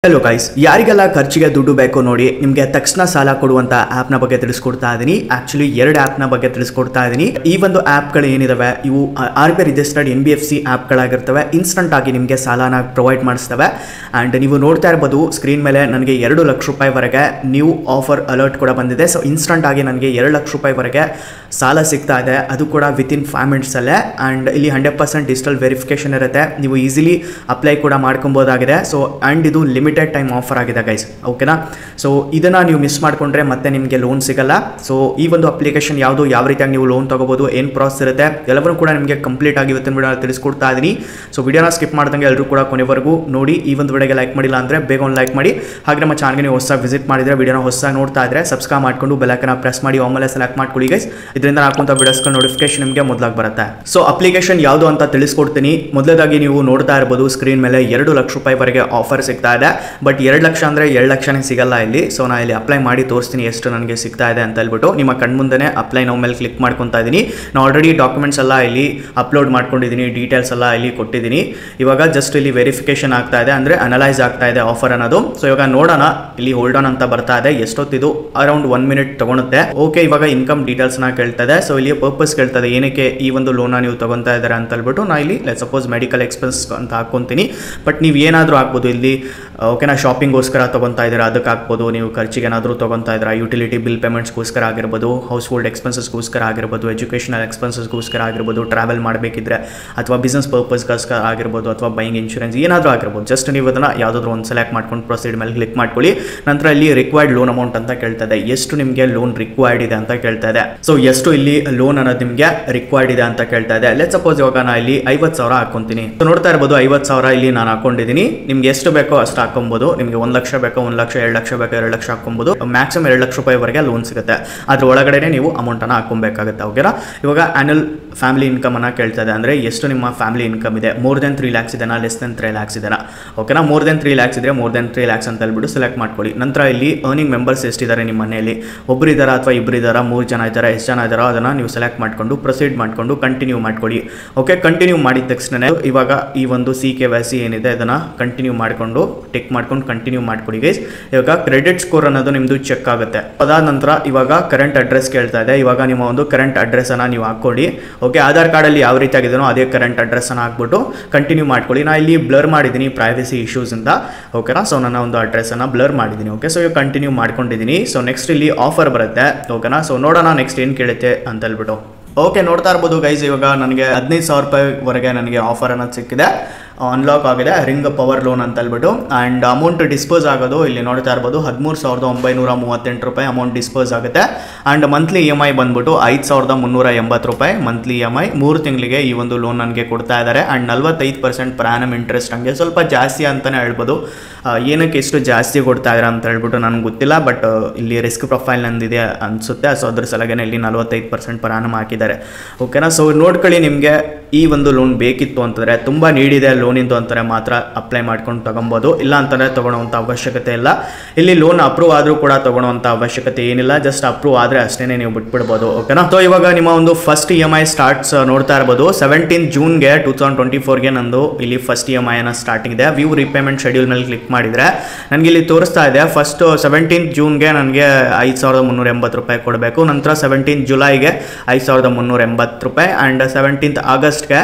Hello guys, ಯಾರಿಗೆಲ್ಲ ಖರ್ಚಿಗೆ ದುಡ್ಡು ಬೇಕು ನೋಡಿ, ನಿಮಗೆ ತಕ್ಷಣ ಸಾಲ ಕೊಡುವಂತ ಆ್ಯಪ್ನ ಬಗ್ಗೆ ತಿಳಿಸ್ಕೊಡ್ತಾ ಇದ್ದೀನಿ. ಆಕ್ಚುಲಿ 2 ಆ್ಯಪ್ನ ಬಗ್ಗೆ ತಿಳಿಸ್ಕೊಡ್ತಾ ಇದ್ದೀನಿ. ಈ ಒಂದು ಆ್ಯಪ್ಗಳು ಏನಿದಾವೆ ಇವು RBI ರಿಜಿಸ್ಟರ್ಡ್ NBFC ಆ್ಯಪ್ಗಳಾಗಿರ್ತವೆ. ಇನ್ಸ್ಟಂಟ್ ಆಗಿ ನಿಮಗೆ ಸಾಲನ ಪ್ರೊವೈಡ್ ಮಾಡಿಸ್ತವೆ. ಆ್ಯಂಡ್ ನೀವು ನೋಡ್ತಾ ಇರ್ಬೋದು ಸ್ಕ್ರೀನ್ ಮೇಲೆ ನನಗೆ 2 ಲಕ್ಷ ರೂಪಾಯಿವರೆಗೆ ನ್ಯೂ ಆಫರ್ ಅಲರ್ಟ್ ಕೂಡ ಬಂದಿದೆ. ಸೊ ಇನ್ಸ್ಟಂಟ್ ಆಗಿ ನನಗೆ 2 ಲಕ್ಷ ರೂಪಾಯಿವರೆಗೆ ಸಾಲ ಸಿಗ್ತಾ ಇದೆ, ಅದು ಕೂಡ ವಿತಿನ್ 5 ಮಿನಿಟ್ಸಲ್ಲೇ. ಆ್ಯಂಡ್ ಇಲ್ಲಿ 100% ಡಿಜಿಟಲ್ ವೆರಿಫಿಕೇಶನ್ ಇರುತ್ತೆ, ನೀವು ಈಸಿಲಿ ಅಪ್ಲೈ ಕೂಡ ಮಾಡ್ಕೊಬೋದಾಗಿದೆ. ಸೊ ಆ್ಯಂಡ್ ಇದು ಲಿಮಿಟೆಡ್ ಟೈಮ್ ಆಫರ್ ಆಗಿದೆ ಗೈಸ್, ಓಕೆನಾ. ಸೊ ಇದನ್ನು ನೀವು ಮಿಸ್ ಮಾಡಿಕೊಂಡ್ರೆ ಮತ್ತೆ ನಿಮಗೆ ಲೋನ್ ಸಿಗಲ್ಲ. ಸೊ ಈ ಒಂದು ಅಪ್ಲಿಕೇಶನ್ ಯಾವುದು, ಯಾವ ರೀತಿಯಾಗಿ ನೀವು ಲೋನ್ ತಗೋಬೋದು, ಏನು ಪ್ರಾಸೆಸ್ ಇರುತ್ತೆ ಎಲ್ಲವನ್ನೂ ಕೂಡ ನಿಮಗೆ ಕಂಪ್ಲೀಟ್ ಆಗಿ ಇವತ್ತಿನ ವಿಡಿಯೋ ತಿಳಿಸ್ಕೊಡ್ತಾ ಇದ್ದೀನಿ. ಸೊ ವಿಡಿಯೋನ ಸ್ಕಿಪ್ ಮಾಡ್ದಂಗೆ ಎಲ್ಲರೂ ಕೂಡ ಕೊನೆವರೆಗೂ ನೋಡಿ. ಈ ಒಂದು ವಿಡಿಯೋಗೆ ಲೈಕ್ ಮಾಡಿಲ್ಲ ಅಂದರೆ ಬೇಗ ಒಂದು ಲೈಕ್ ಮಾಡಿ. ಹಾಗೆ ನಮ್ಮ ಚಾನಲ್ಗೆ ನೀವು ಹೊಸದಾಗಿ ವಿಸಿಟ್ ಮಾಡಿದರೆ, ವಿಡಿಯೋನ ಹೊಸದಾಗಿ ನೋಡ್ತಾ ಇದ್ದರೆ ಸಬ್ಸ್ಕ್ರೈಬ್ ಮಾಡಿಕೊಂಡು ಬೆಲ್ಲೈಕನ್ನ ಪ್ರೆಸ್ ಮಾಡಿ ಆಮೇಲೆ ಸೆಲೆಕ್ಟ್ ಮಾಡ್ಕೊಳ್ಳಿ ಗೈಸ್. ಇದರಿಂದ ಹಾಕುವಂಥ ವಿಡಿಯೋಸ್ಗಳ ನೋಟಿಫಿಕೇಶನ್ ನಿಮಗೆ ಮೊದಲಾಗಿ ಬರುತ್ತೆ. ಸೊ ಅಪ್ಲಿಕೇಶನ್ ಯಾವುದು ಅಂತ ತಿಳಿಸ್ಕೊಡ್ತೀನಿ. ಮೊದಲದಾಗಿ ನೀವು ನೋಡ್ತಾ ಇರ್ಬೋದು ಸ್ಕ್ರೀನ್ ಮೇಲೆ 2 ಲಕ್ಷ ರೂಪಾಯಿವರೆಗೆ ಆಫರ್ ಸಿಗ್ತಾ ಇದೆ. ಬಟ್ 2 ಲಕ್ಷ ಅಂದರೆ 2 ಲಕ್ಷನೇ ಸಿಗಲ್ಲ ಇಲ್ಲಿ. ಸೊ ನಾನು ಇಲ್ಲಿ ಅಪ್ಲೈ ಮಾಡಿ ತೋರಿಸ್ತೀನಿ ಎಷ್ಟು ನನಗೆ ಸಿಗ್ತಾ ಇದೆ ಅಂತ ಹೇಳ್ಬಿಟ್ಟು. ನಿಮ್ಮ ಕಣ್ಮುಂದೆ ಅಪ್ಲೈ ನೋ ಮೇಲೆ ಕ್ಲಿಕ್ ಮಾಡ್ಕೊತಾ ಇದ್ದೀನಿ. ನಾನು ಆಲ್ರೆಡಿ ಡಾಕ್ಯುಮೆಂಟ್ಸ್ ಎಲ್ಲ ಇಲ್ಲಿ ಅಪ್ಲೋಡ್ ಮಾಡ್ಕೊಂಡಿದ್ದೀನಿ, ಡೀಟೇಲ್ಸ್ ಎಲ್ಲ ಇಲ್ಲಿ ಕೊಟ್ಟಿದ್ದೀನಿ. ಇವಾಗ ಜಸ್ಟ್ ಇಲ್ಲಿ ವೆರಿಫಿಕೇಶನ್ ಆಗ್ತಾ ಇದೆ, ಅಂದರೆ ಅನಲೈಸ್ ಆಗ್ತಾ ಇದೆ ಆಫರ್ ಅನ್ನೋದು. ಸೊ ಇವಾಗ ನೋಡೋಣ, ಇಲ್ಲಿ ಹೋಲ್ಡ್ ಆನ್ ಅಂತ ಬರ್ತಾ ಇದೆ. ಎಷ್ಟೊತ್ತಿದು ಅರೌಂಡ್ 1 ಮಿನಿಟ್ ತಗೊಳುತ್ತೆ. ಓಕೆ, ಇವಾಗ ಇನ್ಕಮ್ ಡೀಟೇಲ್ಸ್ನ ಕೇಳ್ತಾ ಇದೆ. ಸೊ ಇಲ್ಲಿ ಪರ್ಪಸ್ ಕೇಳ್ತಾ ಇದೆ, ಏನಕ್ಕೆ ಈ ಒಂದು ಲೋನ ನೀವು ತಗೊತಾ ಇದ್ದಾರೆ ಅಂತ ಹೇಳ್ಬಿಟ್ಟು. ನಾನು ಇಲ್ಲಿ ಸಪೋಸ್ ಮೆಡಿಕಲ್ ಎಕ್ಸ್ಪೆನ್ಸ್ ಅಂತ ಹಾಕ್ಕೊಂತೀನಿ. ಬಟ್ ನೀವು ಏನಾದರೂ ಹಾಕ್ಬೋದು ಇಲ್ಲಿ, ಓಕೆನಾ. ಶಾಪಿಂಗ್ಗೋಸ್ಕರ ತೊಗೊತಾ ಇದ್ದೀರಾ ಅದಕ್ಕೆ ಹಾಕ್ಬೋದು. ನೀವು ಖರ್ಚಿಗೆ ಏನಾದರೂ ತೊಗೊತಾ ಇದ್ದೀರಾ, ಯುಟಿಲಿಟಿ ಬಿಲ್ ಪೇಮೆಂಟ್ಸ್ಗೋಸ್ಕರ ಆಗಿರ್ಬೋದು, ಹೌಸ್ ಹೋಲ್ಡ್ ಎಕ್ಸ್ಪೆನ್ಸಸ್ಗೋಸ್ಕರ ಆಗಿರ್ಬೋದು, ಎಜುಕೇಷನಲ್ ಎಕ್ಸ್ಪೆನ್ಸಸ್ಗೋಸ್ಕರ ಆಗಿರ್ಬೋದು, ಟ್ರಾವೆಲ್ ಮಾಡಬೇಕಿದ್ರೆ ಅಥವಾ ಬಿಸ್ನೆಸ್ ಪರ್ಪಸ್ಗೋಸ್ಕರ ಆಗಿರ್ಬೋದು, ಅಥವಾ ಬೈಯಿಂಗ್ ಇನ್ಶೂರೆನ್ಸ್ ಏನಾದರೂ ಆಗಿರ್ಬೋದು. ಜಸ್ಟ್ ನೀವು ಅದನ್ನು ಯಾವುದಾದ್ರೂ ಒಂದು ಸೆಲೆಕ್ಟ್ ಮಾಡ್ಕೊಂಡು ಪ್ರೊಸೀಡ್ ಮೇಲೆ ಕ್ಲಿಕ್ ಮಾಡ್ಕೊಳ್ಳಿ. ನಂತರ ಇಲ್ಲಿ ರಿಕ್ವೈರ್ಡ್ ಲೋನ್ ಅಮೌಂಟ್ ಅಂತ ಕೇಳ್ತಾ ಇದೆ, ಎಷ್ಟು ನಿಮಗೆ ಲೋನ್ ರಿಕ್ವೈರ್ಡ್ ಇದೆ ಅಂತ ಕೇಳ್ತಾ ಇದೆ. ಸೊ ಎಷ್ಟು ಇಲ್ಲಿ ಲೋನ್ ಅನ್ನೋದು ನಿಮಗೆ ರಿಕ್ವೈರ್ಡ್ ಇದೆ ಅಂತ ಕೇಳ್ತಾ ಇದೆ. ಲೆಟ್ ಸಪೋಸ್ ಇವಾಗ ನಾನು ಇಲ್ಲಿ 50,000 ಹಾಕೊಂತೀನಿ. ಸೊ ನೋಡ್ತಾ ಇರ್ಬೋದು 50,000 ಇಲ್ಲಿ ನಾನು ಹಾಕೊಂಡಿದ್ದೀನಿ. ನಿಮ್ಗೆ ಎಷ್ಟು ಬೇಕೋ ಅಷ್ಟು ಹಾಕೊಬೋದು. ನಿಮಗೆ 1 ಲಕ್ಷ ಬೇಕೋ 1 ಲಕ್ಷ, 2 ಲಕ್ಷ ಬೇಕೋ 2 ಲಕ್ಷ ಹಾಕೊಬೋದು. ಮ್ಯಾಕ್ಸಿಮಮ್ 2 ಲಕ್ಷ ರೂಪಾಯಿವರೆಗೆ ಲೋನ್ ಸಿಗುತ್ತೆ. ಅದ್ರ ಒಳಗಡೆ ನೀವು ಅಮೌಂಟನ್ನು ಹಾಕೊಬೇಕಾಗುತ್ತೆ, ಓಕೆನಾ. ಇವಾಗ ಆ್ಯನ್ಯಲ್ ಫ್ಯಾಮಿಲಿ ಇನ್ಕಮ್ ಅನ್ನು ಕೇಳ್ತಾ ಇದೆ, ಅಂದರೆ ಎಷ್ಟು ನಿಮ್ಮ ಫ್ಯಾಮಿಲಿ ಇನ್ಕಮ್ ಇದೆ. ಮೋರ್ ದೆನ್ 3 ಲ್ಯಾಕ್ಸ್ ಇದೆನಾ, ಲೆಸ್ ದೆನ್ 3 ಲ್ಯಾಕ್ಸ್ ಇದೆನಾ, ಓಕೆನಾ. ಮೋರ್ ದೆನ್ 3 ಲ್ಯಾಕ್ಸ್ ಇದ್ರೆ ಮೋರ್ ದೆನ್ 3 ಲ್ಯಾಕ್ಸ್ ಅಂತ ಹೇಳ್ಬಿಟ್ಟು ಸೆಲೆಕ್ಟ್ ಮಾಡ್ಕೊಳ್ಳಿ. ನಂತರ ಇಲ್ಲಿ ಅರ್ನಿಂಗ್ ಮೆಂಬರ್ಸ್ ಎಷ್ಟಿದ್ದಾರೆ ನಿಮ್ಮ ಮನೆಯಲ್ಲಿ, ಒಬ್ಬರು ಇದ್ದಾರಾ ಅಥವಾ ಇಬ್ಬರು ಇದ್ದಾರಾ, 3 ಜನ ಇದ್ದಾರೆ, ಎಷ್ಟು ಜನ ಇದ್ದಾರೋ ಅದನ್ನು ನೀವು ಸೆಲೆಕ್ಟ್ ಮಾಡಿಕೊಂಡು ಪ್ರೊಸೀಡ್ ಮಾಡಿಕೊಂಡು ಕಂಟಿನ್ಯೂ ಮಾಡ್ಕೊಳ್ಳಿ. ಓಕೆ, ಕಂಟಿನ್ಯೂ ಮಾಡಿದ ತಕ್ಷಣ ಇವಾಗ ಈ ಒಂದು CKYC ಏನಿದೆ ಅದನ್ನು ಕಂಟಿನ್ಯೂ ಮಾಡಿಕೊಂಡು ಟಿಕ್ ಮಾಡ್ಕೊಂಡು ಕಂಟಿನ್ಯೂ ಮಾಡ್ಕೊಳ್ಳಿ ಗೈಸ್. ಇವಾಗ ಕ್ರೆಡಿಟ್ ಸ್ಕೋರ್ ಅನ್ನೋದು ನಿಮ್ಮದು ಚೆಕ್ ಆಗುತ್ತೆ. ಅದಾದ ನಂತರ ಇವಾಗ ಕರೆಂಟ್ ಅಡ್ರೆಸ್ ಕೇಳ್ತಾ ಇದೆ. ಇವಾಗ ನಿಮ್ಮ ಒಂದು ಕರೆಂಟ್ ಅಡ್ರೆಸ್ಸನ್ನು ನೀವು ಹಾಕ್ಕೊಳ್ಳಿ. ಓಕೆ, ಆಧಾರ್ ಕಾರ್ಡಲ್ಲಿ ಯಾವ ರೀತಿ ಆಗಿದೆಯೋ ಅದೇ ಕರೆಂಟ್ ಅಡ್ರೆಸ್ಸನ್ನು ಹಾಕ್ಬಿಟ್ಟು ಕಂಟಿನ್ಯೂ ಮಾಡ್ಕೊಳ್ಳಿ. ನಾನು ಇಲ್ಲಿ ಬ್ಲರ್ ಮಾಡಿದ್ದೀನಿ ಪ್ರೈವಸಿ ಇಶ್ಯೂಸಿಂದ, ಓಕೆನಾ. ಸೊ ನನ್ನ ಒಂದು ಅಡ್ರೆಸ್ಸನ್ನು ಬ್ಲರ್ ಮಾಡಿದ್ದೀನಿ. ಓಕೆ, ಸೊ ಇವಾಗ ಕಂಟಿನ್ಯೂ ಮಾಡ್ಕೊಂಡಿದ್ದೀನಿ. ಸೊ ನೆಕ್ಸ್ಟ್ ಇಲ್ಲಿ ಆಫರ್ ಬರುತ್ತೆ, ಓಕೆನಾ. ಸೊ ನೋಡೋಣ ನೆಕ್ಸ್ಟ್ ಏನು ಕೇಳುತ್ತೆ ಅಂತ ಹೇಳ್ಬಿಟ್ಟು. ಓಕೆ, ನೋಡ್ತಾ ಇರ್ಬೋದು ಗೈಸ್, ಇವಾಗ ನನಗೆ 15,000 ರೂಪಾಯಿವರೆಗೆ ನನಗೆ ಆಫರ್ ಅನ್ನೋದು ಸಿಕ್ಕಿದೆ, ಅನ್ಲಾಕ್ ಆಗಿದೆ ರಿಂಗ್ ಪವರ್ ಲೋನ್ ಅಂತ ಹೇಳ್ಬಿಟ್ಟು. ಆ್ಯಂಡ್ ಅಮೌಂಟ್ ಡಿಸ್ಪೋಸ್ ಆಗೋದು ಇಲ್ಲಿ ನೋಡ್ತಾ ಇರ್ಬೋದು 13,938 ರೂಪಾಯಿ ಅಮೌಂಟ್ ಡಿಸ್ಪೋಸ್ ಆಗುತ್ತೆ. ಆ್ಯಂಡ್ ಮಂತ್ಲಿ EMI ಬಂದ್ಬಿಟ್ಟು 5,380 ರೂಪಾಯಿ ಮಂತ್ಲಿ EMI. 3 ತಿಂಗಳಿಗೆ ಈ ಒಂದು ಲೋನ್ ನನಗೆ ಕೊಡ್ತಾ ಇದ್ದಾರೆ. ಆ್ಯಂಡ್ 45% ಪರ್ ಆ್ಯನಮ್ ಇಂಟ್ರೆಸ್ಟ್, ಹಂಗೆ ಸ್ವಲ್ಪ ಜಾಸ್ತಿ ಅಂತಲೇ ಹೇಳ್ಬೋದು. ಏನಕ್ಕೆ ಎಷ್ಟು ಜಾಸ್ತಿ ಕೊಡ್ತಾ ಇದ್ದಾರೆ ಅಂತ ಹೇಳ್ಬಿಟ್ಟು ನನಗೆ ಗೊತ್ತಿಲ್ಲ. ಬಟ್ ಇಲ್ಲಿ ರಿಸ್ಕ್ ಪ್ರೊಫೈಲ್ ನಂದಿದೆ ಅನಿಸುತ್ತೆ. ಸೊ ಅದ್ರ ಸಲಗೇನೆ ಇಲ್ಲಿ 45% ಪರ್ ಆ್ಯನಮ್ ಹಾಕಿದ್ದಾರೆ, ಓಕೆನಾ. ಸೊ ನೋಡ್ಕೊಳ್ಳಿ, ನಿಮಗೆ ಈ ಒಂದು ಲೋನ್ ಬೇಕಿತ್ತು ಅಂತಂದರೆ, ತುಂಬ ನೀಡಿದೆ ಲೋನಿಂದು ಅಂತಾರೆ ಮಾತ್ರ ಅಪ್ಲೈ ಮಾಡ್ಕೊಂಡು ತೊಗೊಬೋದು. ಇಲ್ಲ ಅಂತಂದರೆ ತೊಗೊಳೋವಂಥ ಅವಶ್ಯಕತೆ ಇಲ್ಲ. ಇಲ್ಲಿ ಲೋನ್ ಅಪ್ರೂವ್ ಆದರೂ ಕೂಡ ತೊಗೊಳೋವಂಥ ಅವಶ್ಯಕತೆ ಏನಿಲ್ಲ. ಜಸ್ಟ್ ಅಪ್ರೂವ್ ಆದರೆ ಅಷ್ಟೇ ನೀವು ಬಿಟ್ಬಿಡ್ಬೋದು, ಓಕೆನಾ. ಸೊ ಇವಾಗ ನಿಮ್ಮ ಒಂದು ಫಸ್ಟ್ EMI ಸ್ಟಾರ್ಟ್ಸ್ ನೋಡ್ತಾ ಇರ್ಬೋದು 17 ಜೂನ್ಗೆ 2024ಗೆ ನಂದು ಇಲ್ಲಿ ಫಸ್ಟ್ EMI ಸ್ಟಾರ್ಟಿಂಗ್ ಇದೆ. ವ್ಯೂ ರಿಪೇಮೆಂಟ್ ಶೆಡ್ಯೂಲ್ ಮೇಲೆ ಕ್ಲಿಕ್ ಮಾಡಿದರೆ ನನಗೆ ಇಲ್ಲಿ ತೋರಿಸ್ತಾ ಇದೆ. ಫಸ್ಟ್ 17 ಜೂನ್ಗೆ ನನಗೆ 5,380 ರೂಪಾಯಿ ಕೊಡಬೇಕು. ನಂತರ 17 ಜುಲೈಗೆ 5,380 ರೂಪಾಯಿ. ಆ್ಯಂಡ್ 17 ಆಗಸ್ಟ್ಗೆ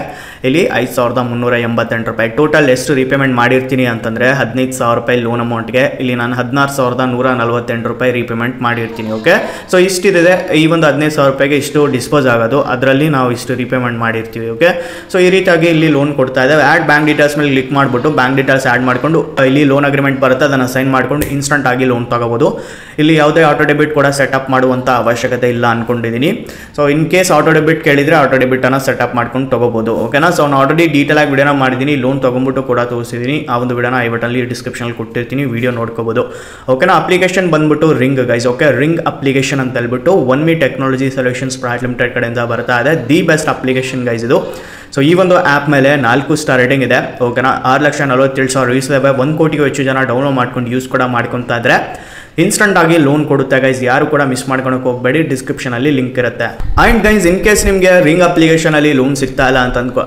ಇಲ್ಲಿ 5,388 ರೂಪಾಯಿ. ಟೋಟಲ್ ಎಷ್ಟು ರಿಪೇಮೆಂಟ್ ಮಾಡಿರ್ತೀನಿ ಅಂತಂದರೆ 15,000 ರೂಪಾಯಿ ಲೋನ್ ಅಮೌಂಟ್ಗೆ ಇಲ್ಲಿ ನಾನು 16,148 ರೂಪಾಯಿ ರಿಪೇಮೆಂಟ್ ಮಾಡಿರ್ತೀನಿ, ಓಕೆ. ಸೊ ಇಷ್ಟಿದೆ. ಈ ಒಂದು 15,000 ರೂಪಾಯಿಗೆ ಇಷ್ಟು ಡಿಸ್ಪೋಸ್ ಆಗೋದು, ಅದರಲ್ಲಿ ನಾವು ಇಷ್ಟು ರಿಪೇಮೆಂಟ್ ಮಾಡಿರ್ತೀವಿ, ಓಕೆ. ಸೊ ಈ ರೀತಿಯಾಗಿ ಇಲ್ಲಿ ಲೋನ್ ಕೊಡ್ತಾ ಇದೆ. ಆ್ಯಡ್ ಬ್ಯಾಂಕ್ ಡೀಟೇಲ್ಸ್ ಮೇಲೆ ಕ್ಲಿಕ್ ಮಾಡಿಬಿಟ್ಟು ಬ್ಯಾಂಕ್ ಡೀಟೇಲ್ಸ್ ಆ್ಯಡ್ ಮಾಡಿಕೊಂಡು ಇಲ್ಲಿ ಲೋನ್ ಅಗ್ರಿಮೆಂಟ್ ಬರುತ್ತೆ, ಅದನ್ನು ಸೈನ್ ಮಾಡ್ಕೊಂಡು ಇನ್ಸ್ಟಂಟ್ ಆಗಿ ಲೋನ್ ತಗೋಬೋದು. ಇಲ್ಲಿ ಯಾವುದೇ ಆಟೋ ಡೆಬಿಟ್ ಕೂಡ ಸೆಟಪ್ ಮಾಡುವಂಥ ಅವಶ್ಯಕತೆ ಇಲ್ಲ ಅಂದ್ಕೊಂಡಿದ್ದೀನಿ. So in case auto debit ಕೇಳಿದರೆ ಆಟೋ ಡೆಬಿಟನ್ನು ಸೆಟಪ್ ಮಾಡ್ಕೊಂಡು ತೊಗೋಬೋದು, ಓಕೆನಾ. ಸೊ ನಾನು ಆಲ್ರೆಡಿ ಡೀಟೇಲ್ ಆಗಿ ವಿಡಿಯೋನ ಮಾಡಿದ್ದೀನಿ, ಲೋನ್ ತೊಗೊಂಬಿಟ್ಟು ಕೂಡ ತೋರಿಸಿದ್ದೀನಿ. ಆ ಒಂದು ವಿಡಿಯೋನ ಐ ಬಟನಲ್ಲಿ ಡಿಸ್ಕ್ರಿಪ್ಷನಲ್ಲಿ ಕೊಟ್ಟಿರ್ತೀನಿ, ವಿಡಿಯೋ ನೋಡ್ಕೋಬೋದು, ಓಕೆನಾ. ಅಪ್ಲಿಕೇಶನ್ ಬಂದ್ಬಿಟ್ಟು ring guys, okay. Ring application ಅಂತ ಹೇಳ್ಬಿಟ್ಟು OneMe technology solutions private limited ಕಡೆಯಿಂದ ಬರ್ತಾ ಇದೆ. ದಿ ಬೆಸ್ಟ್ ಅಪ್ಲಿಕೇಶನ್ ಗೈಸ್ ಇದು. ಸೊ ಈ ಒಂದು ಆ್ಯಪ್ ಮೇಲೆ 4 ಸ್ಟಾರ್ ರೇಟಿಂಗ್ ಇದೆ, ಓಕೆನಾ. 6,47,000 ಯೂಸ್ ಇದೆ. 1 ಕೋಟಿಗೂ ಹೆಚ್ಚು ಜನ ಡೌನ್ಲೋಡ್ ಮಾಡ್ಕೊಂಡು ಯೂಸ್ ಕೂಡ ಮಾಡ್ಕೊತಾ ಇದ್ದಾರೆ. ಇನ್ಸ್ಟಂಟ್ ಆಗಿ ಲೋನ್ ಕೊಡುತ್ತೆ ಗೈಸ್. ಯಾರು ಕೂಡ ಮಿಸ್ ಮಾಡ್ಕೊಳಕ್ಕೆ ಹೋಗಬೇಡಿ, ಡಿಸ್ಕ್ರಿಪ್ಷನ್ ಅಲ್ಲಿ ಲಿಂಕ್ ಇರುತ್ತೆ. ಅಂಡ್ ಗೈಸ್ ಇನ್ ಕೇಸ್ ನಿಮಗೆ ರಿಂಗ್ ಅಪ್ಲಿಕೇಶನ್ ಅಲ್ಲಿ ಲೋನ್ ಸಿಗ್ತಾ ಇಲ್ಲ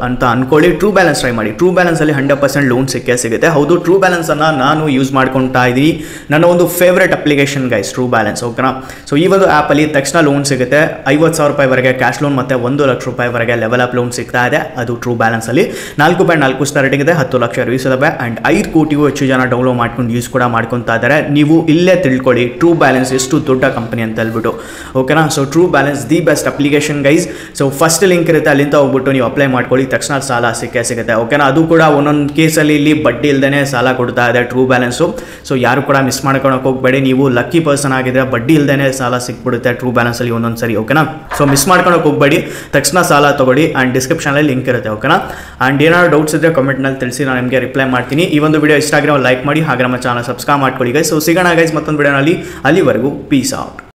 ಅಂತ ಅನ್ಕೊಳ್ಳಿ, ಟ್ರೂ ಬ್ಯಾಲೆನ್ಸ್ ಟ್ರೈ ಮಾಡಿ. ಟ್ರೂ ಬ್ಯಾಲೆನ್ಸ್ ಅಲ್ಲಿ 100% ಲೋನ್ ಸಿಗುತ್ತೆ. ಹೌದು, ಟ್ರೂ ಬ್ಯಾಲೆನ್ಸ್ ಅನ್ನ ನಾನು ಯೂಸ್ ಮಾಡ್ಕೊತಾ ಇದ್ದೀನಿ. ನನ್ನ ಒಂದು favourite application guys true balance, ಓಕೆನಾ. ಸೊ ಈ ಒಂದು ಆಪ್ ಅಲ್ಲಿ ತಕ್ಷಣ ಲೋನ್ ಸಿಗುತ್ತೆ. 50,000 ರೂಪಾಯಿವರೆಗೆ ಕ್ಯಾಶ್ ಲೋನ್ ಮತ್ತೆ 1 ಲಕ್ಷ ರೂಪಾಯಿವರೆಗೆ ಲೆವೆಲ್ ಅಪ್ ಲೋನ್ ಸಿಗ್ತಾ ಇದೆ. ಅದು ಟ್ರೂ ಬ್ಯಾಲೆನ್ಸ್ ಅಲ್ಲಿ 4.4 ಸ್ಟಾರ್ಟಿಂಗ್ ಇದೆ, 10 ಲಕ್ಷ ರಿವ್ಯೂಸ್ ಇದಾವೆ. ಅಂಡ್ 5 ಕೋಟಿಗೂ ಹೆಚ್ಚು ಜನ ಡೌನ್ಲೋಡ್ ಮಾಡ್ಕೊಂಡು ಯೂಸ್ ಕೂಡ ಮಾಡ್ಕೊತಾ ಇದ್ದಾರೆ. ನೀವು ಇಲ್ಲೇ ತಿಳ್ಕೊಳ್ಳಿ ಟ್ರೂ ಬ್ಯಾಲೆನ್ಸ್ ಎಷ್ಟು ದೊಡ್ಡ ಕಂಪನಿ ಅಂತ ಹೇಳ್ಬಿಟ್ಟು, ಓಕೆನಾ. So true balance the best application guys. So first link ಇರುತ್ತೆ, ಅಲ್ಲಿಂದ ಹೋಗ್ಬಿಟ್ಟು ನೀವು ಅಪ್ಲೈ ಮಾಡ್ಕೊಳ್ಳಿ, ತಕ್ಷಣ ಸಾಲ ಸಿಗುತ್ತೆ, ಓಕೆನಾ. ಅದು ಕೂಡ ಒಂದೊಂದು ಕೇಸಲ್ಲಿ ಇಲ್ಲಿ ಬಡ್ಡಿ ಇಲ್ದೇ ಸಾಲ ಕೊಡ್ತಾ ಇದೆ ಟ್ರೂ ಬ್ಯಾಲೆನ್ಸು. ಸೊ ಯಾರು ಕೂಡ ಮಿಸ್ ಮಾಡ್ಕೊಳಕ್ಕೆ ಹೋಗಬೇಡಿ. ನೀವು ಲಕ್ಕಿ ಪರ್ಸನ್ ಆಗಿದ್ರೆ ಬಡ್ಡಿ ಇಲ್ದೇ ಸಾಲ ಸಿಕ್ಬಿಡುತ್ತೆ ಟ್ರೂ ಬ್ಯಾಲೆನ್ಸ್ ಅಲ್ಲಿ ಒಂದೊಂದು ಸರಿ, ಓಕೆನಾ. ಸೊ ಮಿಸ್ ಮಾಡ್ಕೊಳಕ್ಕೆ ಹೋಗಬೇಡಿ, ತಕ್ಷಣ ಸಾಲ ತಗೊಳ್ಳಿ. ಅಂಡ್ ಡಿಸ್ಕ್ರಿಪ್ಷನ್ ಅಲ್ಲಿ ಲಿಂಕ್ ಇರುತ್ತೆ, ಓಕೆನಾ. ಅಂಡ್ ಏನಾದ್ರು ಡೌಟ್ಸ್ ಇದ್ರೆ ಕಮೆಂಟ್ ನಲ್ಲಿ ತಿಳಿಸಿ, ನಾನು ನಿಮಗೆ ರಿಪ್ಲೈ ಮಾಡ್ತೀನಿ. ಈ ಒಂದು ವಿಡಿಯೋ ಇಷ್ಟ ಆಗಿರೋ ಲೈಕ್ ಮಾಡಿ, ಹಾಗೆ ನಮ್ಮ ಚಾನಲ್ ಸಬ್ಸ್ಕ್ರೈಬ್ ಮಾಡ್ಕೊಳ್ಳಿ ಗೈಸ್. ಸೊ ಸಿಗೋಣ ಗೈಸ್ ಮತ್ತೊಂದು ವಿಡಿಯೋನಲ್ಲಿ. ಅಲ್ಲಿವರೆಗೂ ಪೀಸ್ ಔಟ್.